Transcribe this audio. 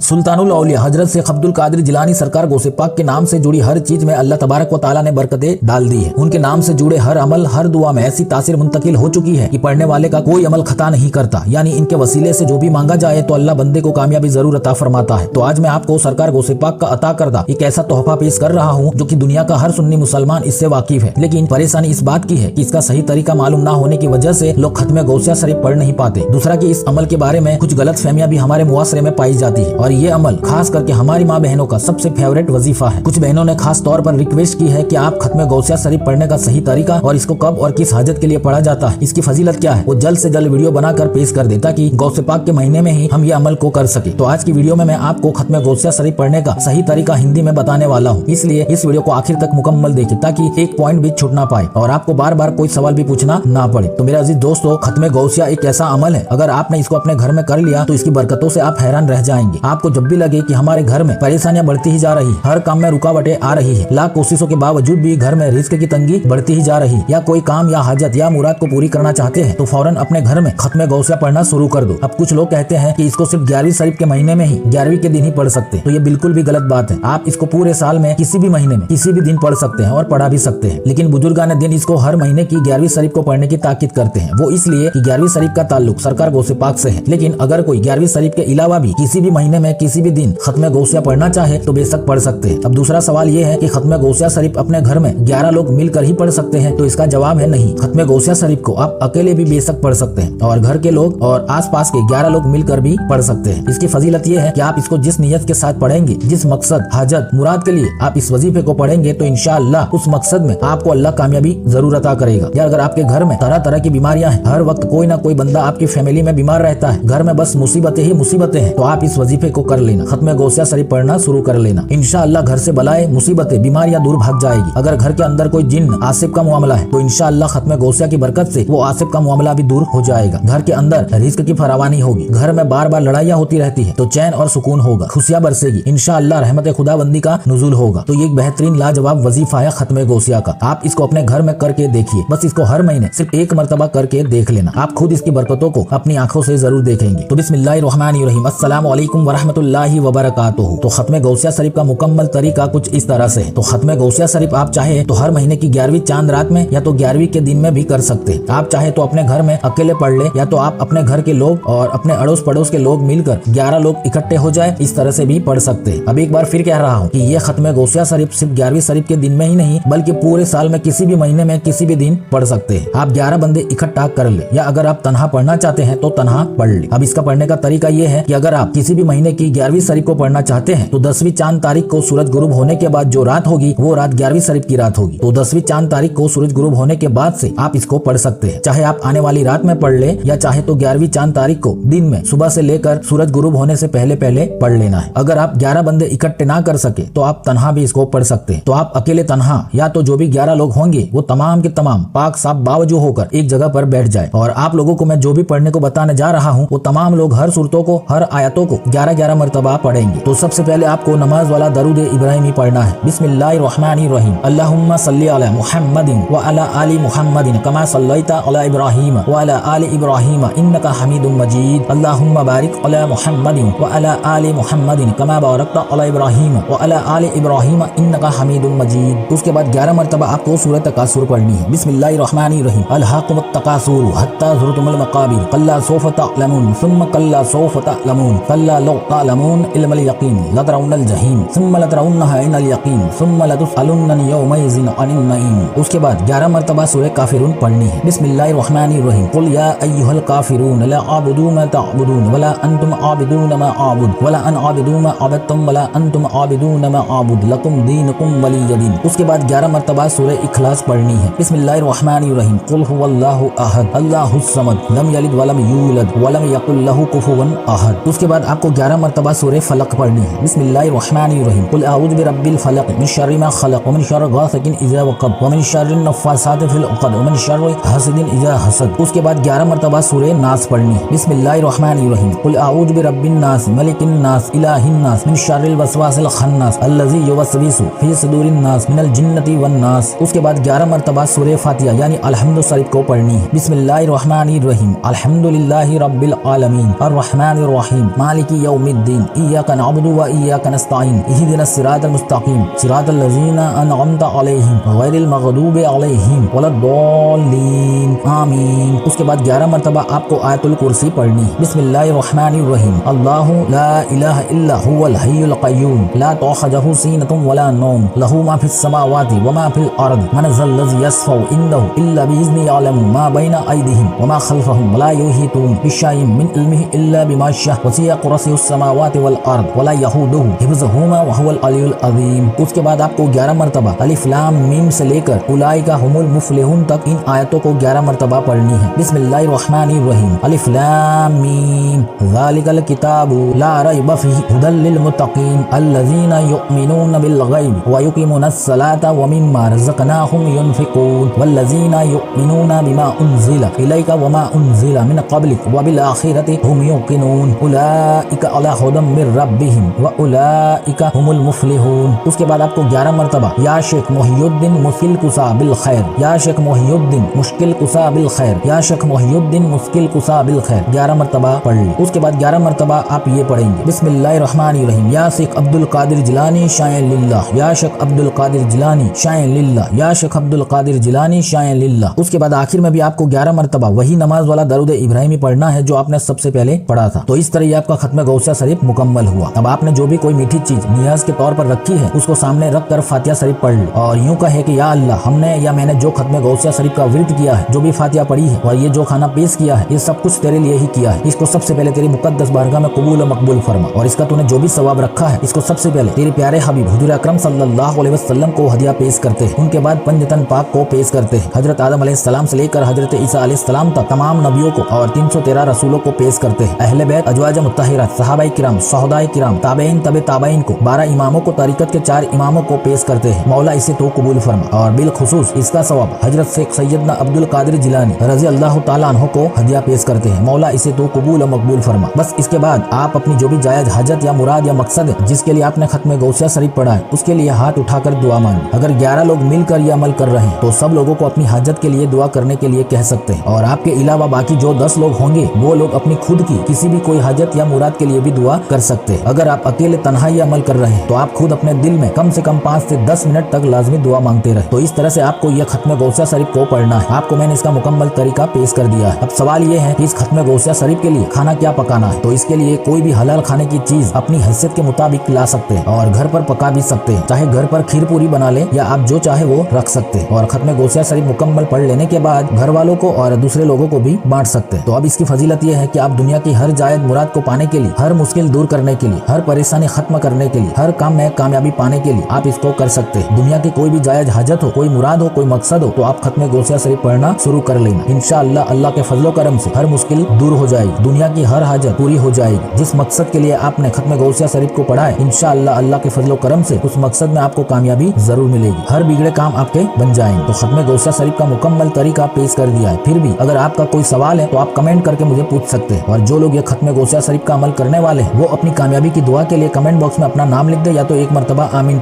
सुल्तानुल औलिया हजरत शेख अब्दुल कादिर जिलानी सरकार गौसे पाक के नाम से जुड़ी हर चीज में अल्लाह तबारक व तआला ने बरकतें डाल दी है। उनके नाम से जुड़े हर अमल, हर दुआ में ऐसी तासीर मुंतकिल हो चुकी है कि पढ़ने वाले का कोई अमल खता नहीं करता। यानी इनके वसीले से जो भी मांगा जाए तो अल्लाह बंदे को कामयाबी जरूर अता फरमाता है। तो आज मैं आपको सरकार गौसे पाक का अता करदा एक ऐसा तोहफा पेश कर रहा हूँ जो कि दुनिया का हर सुन्नी मुसलमान इससे वाकिफ है, लेकिन परेशानी इस बात की है कि इसका सही तरीका मालूम ना होने की वजह से लोग खत्म गौसिया शरीफ पढ़ नहीं पाते। दूसरा कि इस अमल के बारे में कुछ गलत फहमियां भी हमारे मुआशरे में पाई जाती है और ये अमल खास करके हमारी माँ बहनों का सबसे फेवरेट वजीफा है। कुछ बहनों ने खास तौर पर रिक्वेस्ट की है कि आप खत्म गौसिया शरीफ पढ़ने का सही तरीका और इसको कब और किस हाजत के लिए पढ़ा जाता है, इसकी फजीलत क्या है, वो जल्द से जल्द वीडियो बनाकर पेश कर दे ताकि गौसे पाक के महीने में ही हम ये अमल को कर सके। तो आज की वीडियो में मैं आपको खत्म गौसिया शरीफ पढ़ने का सही तरीका हिंदी में बताने वाला हूँ, इसलिए इस वीडियो को आखिर तक मुकम्मल देखिए ताकि एक पॉइंट भी छूट ना पाए और आपको बार बार कोई सवाल भी पूछना ना पड़े। तो मेरे अजीज दोस्तों, खत्म गौसिया एक ऐसा अमल है, अगर आपने इसको अपने घर में कर लिया तो इसकी बरकतों से आप हैरान रह जाएंगे। आपको जब भी लगे कि हमारे घर में परेशानियां बढ़ती ही जा रही, हर काम में रुकावटें आ रही है, लाख कोशिशों के बावजूद भी घर में रिस्क की तंगी बढ़ती ही जा रही, या कोई काम या हाजत या मुराद को पूरी करना चाहते हैं, तो फौरन अपने घर में खत्म गौसिया पढ़ना शुरू कर दो। अब कुछ लोग कहते हैं कि इसको सिर्फ 11वीं शरीफ के महीने में ही 11वीं के दिन ही पढ़ सकते हैं, तो ये बिल्कुल भी गलत बात है। आप इसको पूरे साल में किसी भी महीने में किसी भी दिन पढ़ सकते हैं और पढ़ा भी सकते हैं, लेकिन बुजुर्गाने दिन इसको हर महीने की 11वीं शरीफ को पढ़ने की ताकीद करते हैं। वो इसलिए कि 11वीं शरीफ का ताल्लुक सरकार गौसे पाक से है, लेकिन अगर कोई 11वीं शरीफ के अलावा भी किसी भी महीने में किसी भी दिन खत्म गौसिया पढ़ना चाहे तो बेशक पढ़ सकते हैं। अब दूसरा सवाल ये है कि खत्म गौसिया शरीफ अपने घर में 11 लोग मिलकर ही पढ़ सकते हैं, तो इसका जवाब है नहीं। खत्म गौसिया शरीफ को आप अकेले भी बेशक पढ़ सकते हैं और घर के लोग और आसपास के 11 लोग मिलकर भी पढ़ सकते हैं। इसकी फजीलत ये है कि आप इसको जिस नियत के साथ पढ़ेंगे, जिस मकसद, हाजत, मुराद के लिए आप इस वजीफे को पढ़ेंगे, तो इंशाअल्लाह उस मकसद में आपको अल्लाह कामयाबी जरूर अता करेगा। या अगर आपके घर में तरह तरह की बीमारियां हैं, हर वक्त कोई ना कोई बंदा आपकी फैमिली में बीमार रहता है, घर में बस मुसीबतें ही मुसीबतें हैं, तो आप इस वजीफे को कर लेना, खत्म गौसिया शरीफ पढ़ना शुरू कर लेना। इंशाअल्लाह घर से बलाएं, मुसीबतें, बीमारियां दूर भाग जाएगी। अगर घर के अंदर कोई जिन्न, आसिफ का मामला है, तो इंशाअल्लाह खत्म गौसिया की बरकत से वो आसिफ का मामला भी दूर हो जाएगा। घर के अंदर रिस्क की फरावानी होगी, घर में बार बार लड़ाइयाँ होती रहती है, तो चैन और सुकून होगा, खुशियां बरसेगी, इंशाअल्लाह रहमत खुदाबंदी का नुज़ूल होगा। तो ये एक बेहतरीन लाजवाब वजीफा है खत्म गौसिया का। आप इसको अपने घर में करके देखिए, बस इसको हर महीने सिर्फ एक मरतबा करके देख लेना, आप खुद इसकी बरकतों को अपनी आंखों से जरूर देखेंगे। तो बिस्मिल्लाहिर्रहमानिर्रहीम, अस्सलामु अलैकुम वरहमतुल्लाहि वबरकातुहू। तो खत्म गौसिया शरीफ का मुकम्मल तरीका कुछ इस तरह से है। तो खत्म गौसिया शरीफ आप चाहे तो हर महीने की 11वीं चांद रात में या तो 11वीं के दिन में भी कर सकते हैं। आप चाहे तो अपने घर में अकेले पढ़ ले, या तो आप अपने घर के लोग और अपने अड़ोस पड़ोस के लोग मिलकर 11 लोग इकट्ठे हो जाए, इस तरह से भी पढ़ सकते हैं। अब एक बार फिर कह रहा हूँ कि ये खत्म गौसिया शरीफ सिर्फ 11वीं शरीफ के दिन में ही नहीं बल्कि पूरे साल में किसी भी महीने में किसी भी दिन पढ़ सकते हैं। आप 11 बंदे इकट्ठा कर ले, या अगर आप तन्हा पढ़ना चाहते हैं तो तन्हा पढ़ ले। अब इसका पढ़ने का तरीका ये है कि अगर आप किसी भी महीने की 11वीं शरीफ को पढ़ना चाहते हैं तो 10वीं चांद तारीख को सूरज गुरूब होने के बाद जो रात होगी वो रात 11वीं शरीफ की रात होगी। तो 10वीं चांद तारीख को सूरज गुरूब होने के बाद से आप इसको पढ़ सकते हैं, चाहे आप आने वाली रात में पढ़ ले या चाहे तो 11वीं चांद तारीख को दिन में सुबह से लेकर सूरज गुरूब होने से पहले पहले पढ़ लेना है। अगर आप 11 बंदे इकट्ठे ना कर सके तो आप तन्हा भी इसको पढ़ सकते हैं। तो आप अकेले तन्हा या तो जो भी 11 लोग होंगे वो तमाम के तमाम पाक साफ बावजू होकर एक जगह पर बैठ जाए और आप लोगों को मैं जो भी पढ़ने को बताने जा रहा हूँ वो तमाम लोग हर सूरतों को, हर आयतों को 11-11 मरतबा पढ़ेंगे। तो सबसे पहले आपको नमाज वाला दरूद इब्राहिमी पढ़ना है। बिस्मिल्लाहिर्रहमानिर्रहीम, अल्लाहुम्मा सल्ली अला मुहम्मदिन व अला आलि मुहम्मदिन कमा सल्लैता अला इब्राहीम व अला आलि इब्राहीम इन्नका हमीदुम मजीद। अल्लाहुम्मा बारिक अला मुहम्मदिन व अला आलि मुहम्मदिन कमा बारकता अला इब्राहीम व अला आलि इब्राहीम इन्नका हमीदुम मजीद। उसके बाद 11 मरतबा आपको सूरह तकासुर पढ़नी है। बिस्मिल्लाहिर्रहमानिर्रहीम, अल्हाकुमुत तकासुर हत्ता ज़ुरतुमुल मक़ाबिर कल्ला सौफ़ तअलमून सुम्मा कल्ला सौफ़ तअलमून कल्ला लौ तअलमून इल्मल यक़ीन लतरौनल जहीम सुम्मा लतरौन्नहा इनल यक़ीन सुम्मा लतुसअलुन्न यौमइज़िन अनिन नईम। उसके बाद 11 मरतबा सूरह काफिरून पढ़नी है। बिस्मिल्लाहिर्रहमानिर्रहीम, कुल या अय्युहल काफिरून ला अअबुदु मा तअबुदून वला अंतुम आबिदून मा अअबुद वला अन आबिदु मा अबदतुम वला अंतुम आबिदून मा अअबुद लकुम दीनुकुम वलिय दीन। उसके बाद 11 मरतबा सूरह इखलास पढ़नी है। बिस्मिल्लाहिर्रहमानिर्रहीम, कुल हुवल्लाहु अहद अल्लाहुस समद लम यलिद वलम यूलद वलम यकुल लहू कुफुवन अहद। उसके बाद आपको 11 मरतबा सूरह फलक पढ़नी है। बिस्मिल्लाहिर्रहमानिर्रहीम, कुल अऊज़ु बिरब्बिल फलक मिन शर्रि मा खलक व मिन शर्रि गासिकिन इज़ा वक़ब व मिन शर्रि नफ़्फ़ासाति फिल उक़द व मिन शर्रि हासिदिन इज़ा हसद। उसके बाद 11 मरतबा सूरह नास पढ़नी है। बिस्मिल्लाहिर्रहमानिर्रहीम, कुल अऊज़ु बिरब्बिन नास मलिकिन नास इलाहिन नास मिन शर्रिल वसवासिल खन्नास अल्लज़ी युवस्विसु फ़ी सुदूरिन नास मिनल जिन्नति वन नास। उसके बाद 11 मरतबा सूरह फातिहा यानी अलहम्दु शरीफ को पढ़नी है। बिस्मिल्लाहिर्रहमानिर्रहीम, अल्हम्दुलिल्लाहि रब्बिल आलमीन अर्रहमानिर्रहीम मालिकी यौमिद्दीन यौमिद्दीन इय्याका नअबुदु व इय्याका नस्तईन इहदिनस सिरातल मुस्तकीम सिरातल लज़ीना अनअमता अलैहिम गैरिल मग़दूबि अलैहिम वलद्दॉल्लीन आमीन। उसके बाद 11 मरतबा आपको आयतुल कुर्सी पढ़नी है। बिस्मिल्लाहिर्रहमानिर्रहीम अल्लाहु ला इलाहा इल्ला हुवल हय्युल क़य्यूम ला तअख़ुज़ुहु सीनतुन वला नौम लहू मा फिस समावाति व मा फिल अर्द मन ज़ल्लज़ी यशफ़उ इंदहु इल्ला बिइज़्निही यअलमु मा बैना अयदीहिम व मा ख़ल्फ़हुम व ला युहीतून बिशैइन मिन इल्मिही इल्ला बिमा शाअ वसिअ कुर्सियुस समावाति वल अर्द व ला यऊदुहु हिफ़्ज़ुहुमा व हुवल अलियुल अज़ीम। उसके बाद आपको 11 मरतबा अलिफ लाम मीम से लेकर उलाइका हुमुल मुफ़्लिहून तक इन आयतों को 11 मरतबा पढ़नी है। बिस्मिल्लाहिर्रहमानिर्रहीम अलिफ लाम मीम ज़ालिकल किताबु ला रैब फ़ीहि हुदल लिल मुत्तक़ीन अल्लज़ीना युमिनूना बिल गैब व युक़ीमूनस सलाता व मिम्मा रज़क़नाहुम युनफ़िक़ून वल्लज़ीना युमिनूना बिमा उन्ज़िला इलैका व मा उन्ज़िला मिन क़ब्लिक व बिल आख़िरति हुम युक़िनून उलाइका अला हुदम मिर रब्बिहिम व उलाइका हुमुल मुफ़्लिहून। उसके बाद आपको 11 मरतबा या शेख मुहियुद्दीन मुश्किल कुसा बिल खैर या शेख मुहियुद्दीन मुश्किल कुसा बिल खैर या शेख मुहियुद्दीन मुश्किल कुसा बिल खैर 11 मरतबा पढ़ ली। उसके बाद 11 मरतबा आप ये पढ़ेंगे बिस्मिल्लाहिर्रहमानिर्रहीम या शेख अब्दुल कादिर जिलानी शायन लिल्लाह या शेख अब्दुल कादिर जिलानी शायन लिल्लाह या शेख अब्दुल कादिर जिलानी शायन लिल्लाह। उसके बाद आखिर में भी आपको 11 मरतबा वही नमाज वाला दरूद इब्राहिमी पढ़ना है जो आपने सबसे पहले पढ़ा था। तो इस तरह आपका खत्म गौसिया शरीफ मुकम्मल हुआ। अब आपने जो भी कोई मीठी चीज नियाज के तौर पर रखी है उसको सामने रख कर फातिहा शरीफ पढ़ ली और यूं कहे कि या अल्लाह हमने या मैंने जो खत्म गौसिया शरीफ का विर्द किया है, जो भी फातिहा पढ़ी है और ये जो खाना पेश किया है, ये सब कुछ तेरे लिए ही किया है। इसको सबसे पहले तेरी मुकद्दस बारगाह में कबूल और मकबूल फरमा और इसका तूने जो भी सवाब रखा है इसको सबसे पहले तेरे प्यारे हबीब हुजूर अकरम सल्लल्लाहु अलैहि वसल्लम को हदिया पेश करते हैं। उनके बाद पंजतन पाक को पेश करते हैं। हजरत आदम अलैहिस्सलाम से लेकर हजरत ईसा अलैहिस्सलाम तक तमाम नबियों को और 313 रसूलों को पेश करते हैं। अहले बैत अजवाज मुत्तहिरात सहाबाए किराम शोहदाए किराम ताबईन तबे ताबईन को 12 इमामों को तरीकत के 4 इमामों को पेश करते हैं। मौला इसे तो कबूल फरमा और बिलखुसूस इसका सवाब हजरत शेख सैयदना अब्दुल कादिर जिलानी रज़ी अल्लाह ताला अन्हु को हदिया पेश करते हैं। मौला इसे तो कबूल और मकबूल फरमा। बस इसके बाद आप अपनी जो भी जायज हाजत या मुराद या मकसद है जिसके लिए आपने खत्म गौसिया शरीफ पढ़ा है उसके लिए हाथ उठाकर दुआ मांगी। अगर 11 लोग मिलकर ये अमल कर रहे हैं तो सब लोगों को अपनी हाजत के लिए दुआ करने के लिए कह सकते हैं और आपके अलावा बाकी जो 10 लोग होंगे वो लोग अपनी खुद की किसी भी कोई हाजत या मुराद के लिए भी दुआ कर सकते हैं। अगर आप अकेले तन्हाई अमल कर रहे हैं तो आप खुद अपने दिल में कम से कम 5 से 10 मिनट तक लाजमी दुआ मांगते रहे। तो इस तरह से आपको यह खत्म गौसिया शरीफ को पढ़ना है। आपको मैंने इसका मुकम्मल तरीका पेश कर दिया है। अब सवाल ये है कि इस खत्म गौसिया शरीफ के लिए खाना क्या पकाना है। तो इसके लिए कोई भी हलाल खाने की चीज अपनी हैसियत के मुताबिक ला सकते हैं और घर पर पका भी सकते हैं। चाहे घर पर खीर पूरी बना ले या आप जो चाहे वो रख सकते हैं और खत्म गौसिया शरीफ मुकम्मल पढ़ लेने के बाद घर वालों को और दूसरे लोगों को भी बांट सकते हैं। तो अब इसकी फजीलत यह है कि आप दुनिया की हर जायज मुराद को पाने के लिए, हर मुश्किल दूर करने के लिए, हर परेशानी खत्म करने के लिए, हर काम में कामयाबी पाने के लिए आप इसको कर सकते हैं। दुनिया की कोई भी जायज हाजत हो, कोई मुराद हो, कोई मकसद हो तो आप खत्म गौसिया शरीफ पढ़ना शुरू कर लेना। इंशाअल्लाह अल्लाह के फजलो करम से हर मुश्किल दूर हो जाएगी, दुनिया की हर हाजत पूरी हो जाएगी। जिस मकसद के लिए आपने खत्म गौसिया शरीफ को पढ़ा है इंशाअल्लाह अल्लाह के फजलो करम से उस मकसद में आपको कामयाबी जरूर मिलेगी। हर बिगड़े काम आपके बन जाएंगे। तो खत्म गौसिया शरीफ का मुकम्मल तरीका पेश कर दिया है। फिर भी अगर आपका कोई सवाल है तो आप कमेंट करके मुझे पूछ सकते हैं और जो लोग ये खत्म गौसिया शरीफ का अमल करने वाले हैं वो अपनी कामयाबी की दुआ के लिए कमेंट बॉक्स में अपना नाम लिख दे या तो एक मरतबा आमीन